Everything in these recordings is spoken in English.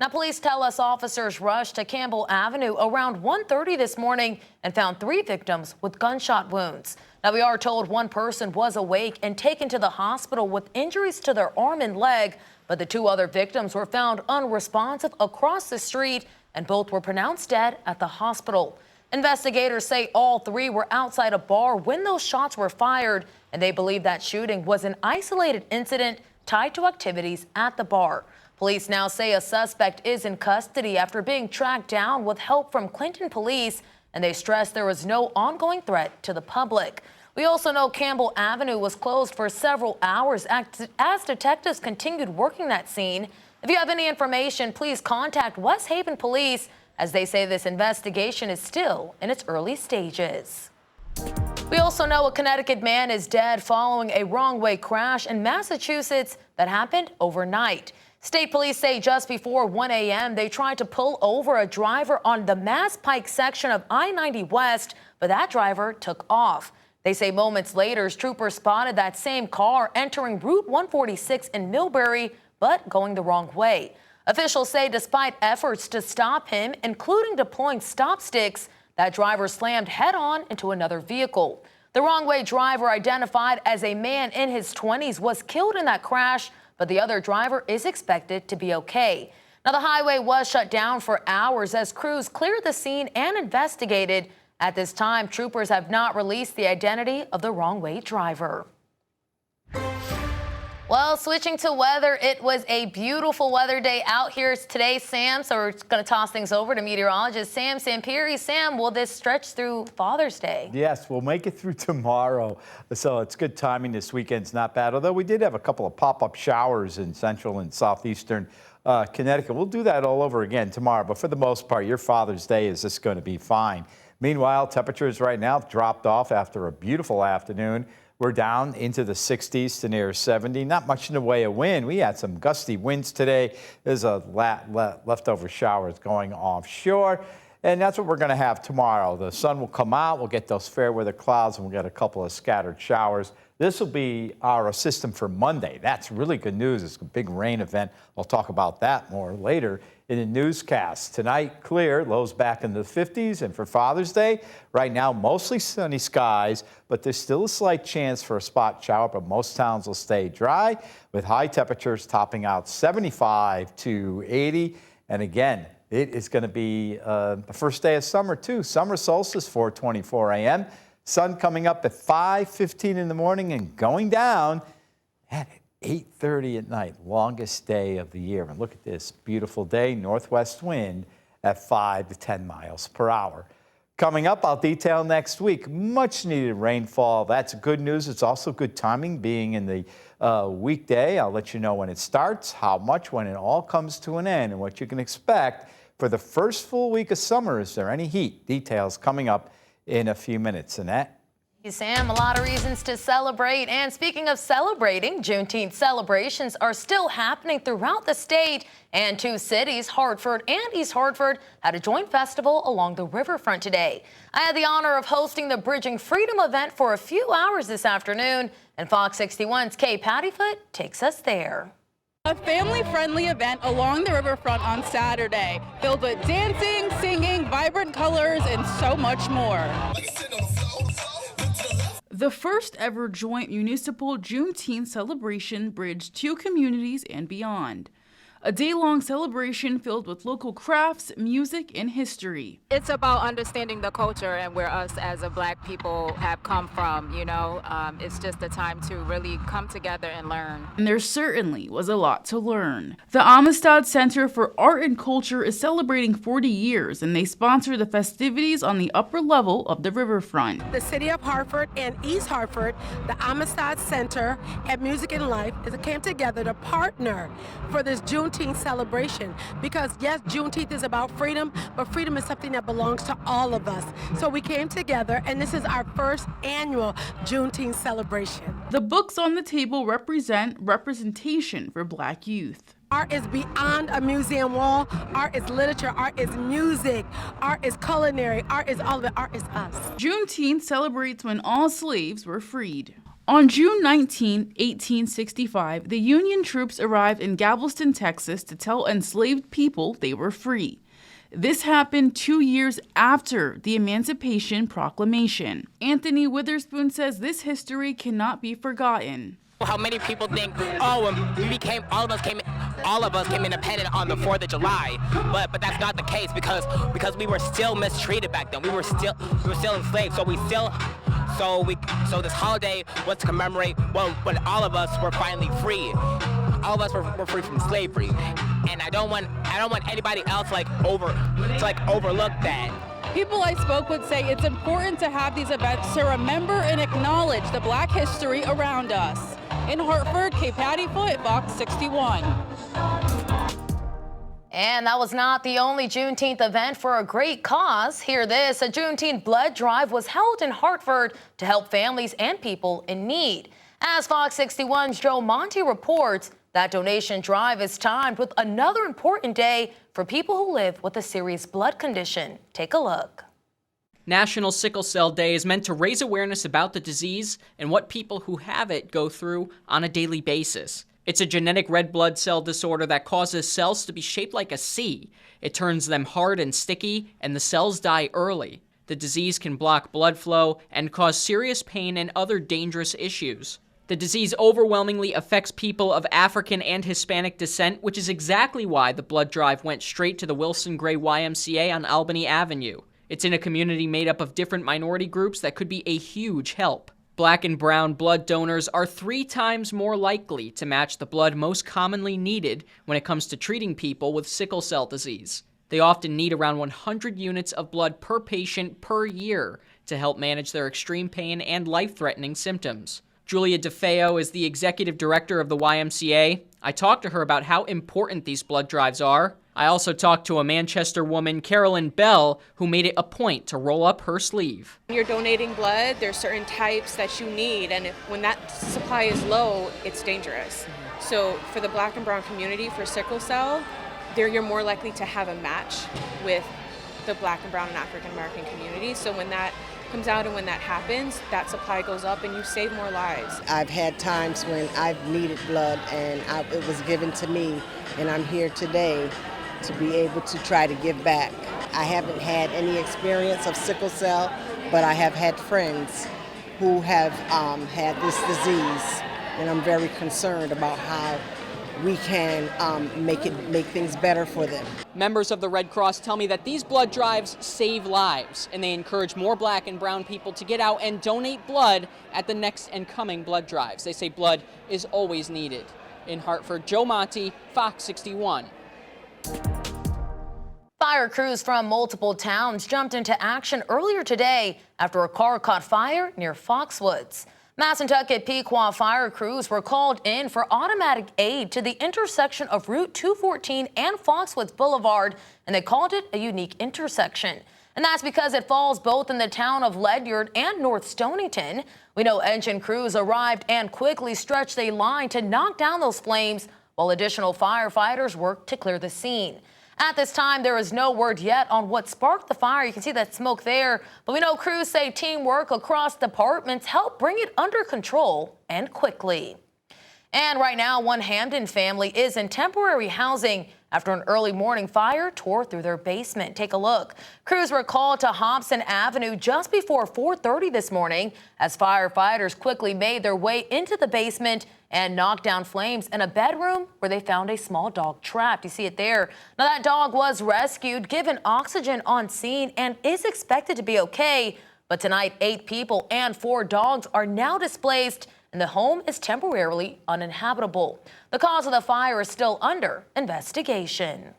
Now, police tell us officers rushed to Campbell Avenue around 1:30 this morning and found 3 victims with gunshot wounds. Now, we are told one person was awake and taken to the hospital with injuries to their arm and leg, but the 2 other victims were found unresponsive across the street, and both were pronounced dead at the hospital. Investigators say all 3 were outside a bar when those shots were fired, and they believe that shooting was an isolated incident tied to activities at the bar. Police now say a suspect is in custody after being tracked down with help from Clinton police, and they stress there was no ongoing threat to the public. We also know Campbell Avenue was closed for several hours as detectives continued working that scene. If you have any information, please contact West Haven Police, as they say this investigation is still in its early stages. We also know a Connecticut man is dead following a wrong-way crash in Massachusetts that happened overnight. State police say just before 1 a.m. they tried to pull over a driver on the Mass Pike section of I-90 West, but that driver took off. They say moments later, troopers spotted that same car entering Route 146 in Millbury, but going the wrong way. Officials say despite efforts to stop him, including deploying stop sticks, that driver slammed head-on into another vehicle. The wrong-way driver, identified as a man in his 20s, was killed in that crash, but the other driver is expected to be okay. Now, the highway was shut down for hours as crews cleared the scene and investigated. At this time, troopers have not released the identity of the wrong-way driver. Well, switching to weather, it was a beautiful weather day out here today, Sam. So we're going to toss things over to meteorologist Sam Sampiri. Sam, will this stretch through Father's Day? Yes, we'll make it through tomorrow. So it's good timing. This weekend's not bad, although we did have a couple of pop-up showers in central and southeastern Connecticut. We'll do that all over again tomorrow. But for the most part, your Father's Day is just going to be fine. Meanwhile, temperatures right now have dropped off after a beautiful afternoon. We're down into the 60s to near 70. Not much in the way of wind. We had some gusty winds today. There's a leftover showers going offshore. And that's what we're going to have tomorrow. The sun will come out. We'll get those fair weather clouds, and we'll get a couple of scattered showers. This will be our system for Monday. That's really good news. It's a big rain event. I'll talk about that more later in the newscast. Tonight, clear, lows back in the 50s. And for Father's Day, right now, mostly sunny skies, but there's still a slight chance for a spot shower, but most towns will stay dry with high temperatures topping out 75 to 80. And again, it is going to be the first day of summer, too. Summer solstice, 4:24 a.m. Sun coming up at 5:15 in the morning and going down at 8:30 at night. Longest day of the year. And look at this beautiful day. Northwest wind at 5 to 10 miles per hour. Coming up, I'll detail next week. Much needed rainfall. That's good news. It's also good timing being in the weekday. I'll let you know when it starts, how much, when it all comes to an end, and what you can expect for the first full week of summer. Is there any heat? Details coming up in a few minutes. Annette? Thank you, Sam. A lot of reasons to celebrate. And speaking of celebrating, Juneteenth celebrations are still happening throughout the state. And 2 cities, Hartford and East Hartford, had a joint festival along the riverfront today. I had the honor of hosting the Bridging Freedom event for a few hours this afternoon. And Fox 61's Kay Pattyfoot takes us there. A family-friendly event along the riverfront on Saturday, filled with dancing, singing, vibrant colors, and so much more. The first ever joint municipal Juneteenth celebration bridged 2 communities and beyond. A day-long celebration filled with local crafts, music, and history. It's about understanding the culture and where us as a Black people have come from, you know. It's just a time to really come together and learn. And there certainly was a lot to learn. The Amistad Center for Art and Culture is celebrating 40 years, and they sponsor the festivities on the upper level of the riverfront. The city of Hartford and East Hartford, the Amistad Center and Music and Life came together to partner for this Juneteenth celebration, because yes, Juneteenth is about freedom, but freedom is something that belongs to all of us. So we came together, and this is our first annual Juneteenth celebration. The books on the table represent representation for Black youth. Art is beyond a museum wall. Art is literature. Art is music. Art is culinary. Art is all of it. Art is us. Juneteenth celebrates when all slaves were freed. On June 19, 1865, the Union troops arrived in Galveston, Texas to tell enslaved people they were free. This happened 2 years after the Emancipation Proclamation. Anthony Witherspoon says this history cannot be forgotten. How many people think, oh, all of us came independent on the 4th of July, but that's not the case because we were still mistreated back then. We were still enslaved. So this holiday was to commemorate when all of us were finally free. All of us were free from slavery, and I don't want anybody else to overlook that. People I spoke with say it's important to have these events to remember and acknowledge the Black history around us. In Hartford, Kay Patty Foote, Fox 61. And that was not the only Juneteenth event for a great cause. Hear this, a Juneteenth blood drive was held in Hartford to help families and people in need. As Fox 61's Joe Monty reports, that donation drive is timed with another important day for people who live with a serious blood condition. Take a look. National Sickle Cell Day is meant to raise awareness about the disease and what people who have it go through on a daily basis. It's a genetic red blood cell disorder that causes cells to be shaped like a C. It turns them hard and sticky, and the cells die early. The disease can block blood flow and cause serious pain and other dangerous issues. The disease overwhelmingly affects people of African and Hispanic descent, which is exactly why the blood drive went straight to the Wilson Gray YMCA on Albany Avenue. It's in a community made up of different minority groups that could be a huge help. Black and brown blood donors are 3 times more likely to match the blood most commonly needed when it comes to treating people with sickle cell disease. They often need around 100 units of blood per patient per year to help manage their extreme pain and life-threatening symptoms. Julia DeFeo is the executive director of the YMCA. I talked to her about how important these blood drives are. I also talked to a Manchester woman, Carolyn Bell, who made it a point to roll up her sleeve. When you're donating blood, there's certain types that you need, and when that supply is low, it's dangerous. So for the Black and brown community, for sickle cell, you're more likely to have a match with the Black and brown and African American community. So when that comes out and when that happens, that supply goes up and you save more lives. I've had times when I've needed blood and it was given to me, and I'm here today to be able to try to give back. I haven't had any experience of sickle cell, but I have had friends who have had this disease, and I'm very concerned about how we can make things better for them. Members of the Red Cross tell me that these blood drives save lives, and they encourage more Black and brown people to get out and donate blood at the next and coming blood drives. They say blood is always needed. In Hartford, Joe Monty, Fox 61. Fire crews from multiple towns jumped into action earlier today after a car caught fire near Foxwoods. Massantucket Pequot fire crews were called in for automatic aid to the intersection of Route 214 and Foxwoods Boulevard, and they called it a unique intersection. And that's because it falls both in the town of Ledyard and North Stonington. We know engine crews arrived and quickly stretched a line to knock down those flames while additional firefighters worked to clear the scene. At this time, there is no word yet on what sparked the fire. You can see that smoke there, but we know crews say teamwork across departments helped bring it under control and quickly. And right now, one Hamden family is in temporary housing after an early morning fire tore through their basement. Take a look. Crews were called to Hobson Avenue just before 4:30 this morning as firefighters quickly made their way into the basement and knocked down flames in a bedroom where they found a small dog trapped. You see it there. Now that dog was rescued, given oxygen on scene, and is expected to be okay. But tonight, 8 people and 4 dogs are now displaced, and the home is temporarily uninhabitable. The cause of the fire is still under investigation.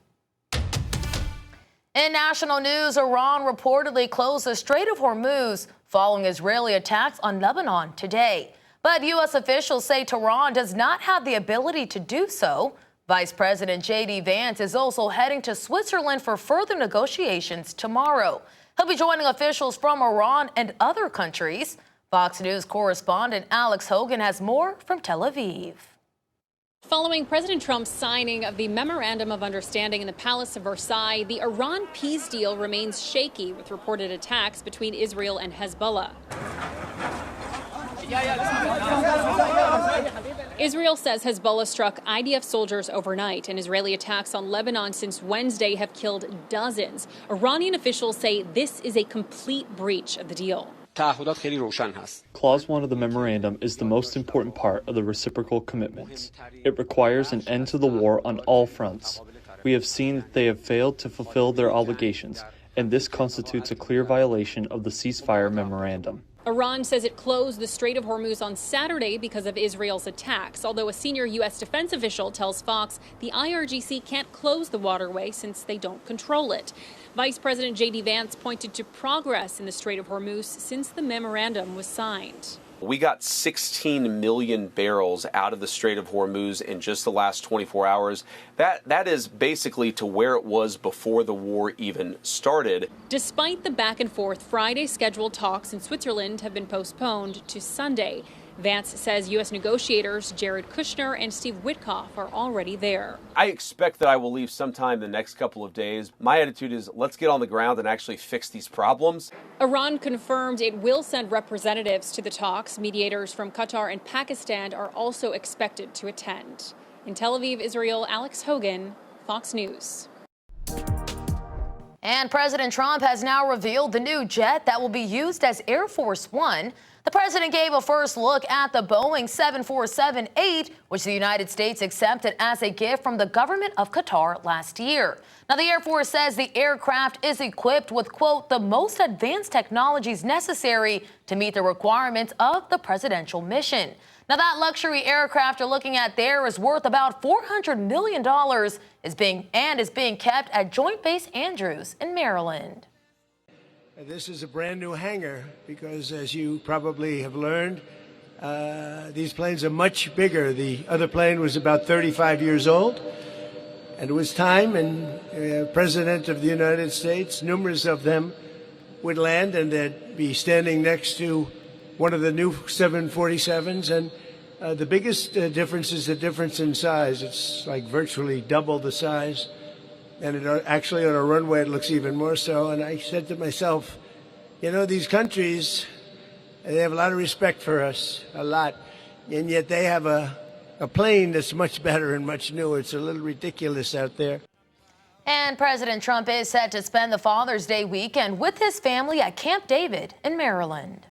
In national news, Iran reportedly closed the Strait of Hormuz following Israeli attacks on Lebanon today. But U.S. officials say Tehran does not have the ability to do so. Vice President J.D. Vance is also heading to Switzerland for further negotiations tomorrow. He'll be joining officials from Iran and other countries. Fox News correspondent Alex Hogan has more from Tel Aviv. Following President Trump's signing of the Memorandum of Understanding in the Palace of Versailles, the Iran peace deal remains shaky with reported attacks between Israel and Hezbollah. Israel says Hezbollah struck IDF soldiers overnight, and Israeli attacks on Lebanon since Wednesday have killed dozens. Iranian officials say this is a complete breach of the deal. Clause 1 of the memorandum is the most important part of the reciprocal commitments. It requires an end to the war on all fronts. We have seen that they have failed to fulfill their obligations, and this constitutes a clear violation of the ceasefire memorandum. Iran says it closed the Strait of Hormuz on Saturday because of Israel's attacks, although a senior U.S. defense official tells Fox the IRGC can't close the waterway since they don't control it. Vice President J.D. Vance pointed to progress in the Strait of Hormuz since the memorandum was signed. We got 16 million barrels out of the Strait of Hormuz in just the last 24 hours. That is basically to where it was before the war even started. Despite the back and forth, Friday's scheduled talks in Switzerland have been postponed to Sunday. Vance says U.S. negotiators Jared Kushner and Steve Witkoff are already there. I expect that I will leave sometime the next couple of days. My attitude is let's get on the ground and actually fix these problems. Iran confirmed it will send representatives to the talks. Mediators from Qatar and Pakistan are also expected to attend. In Tel Aviv, Israel, Alex Hogan, Fox News. And President Trump has now revealed the new jet that will be used as Air Force One. The president gave a first look at the Boeing 747-8, which the United States accepted as a gift from the government of Qatar last year. Now, the Air Force says the aircraft is equipped with, quote, the most advanced technologies necessary to meet the requirements of the presidential mission. Now, that luxury aircraft you're looking at there is worth about $400 million, is being kept at Joint Base Andrews in Maryland. This is a brand new hangar because, as you probably have learned, these planes are much bigger. The other plane was about 35 years old, and it was time, and President of the United States, numerous of them, would land, and they'd be standing next to one of the new 747s. And the biggest difference is the difference in size. It's like virtually double the size. And actually on a runway, it looks even more so. And I said to myself, you know, these countries, they have a lot of respect for us, a lot. And yet they have a plane that's much better and much newer. It's a little ridiculous out there. And President Trump is set to spend the Father's Day weekend with his family at Camp David in Maryland.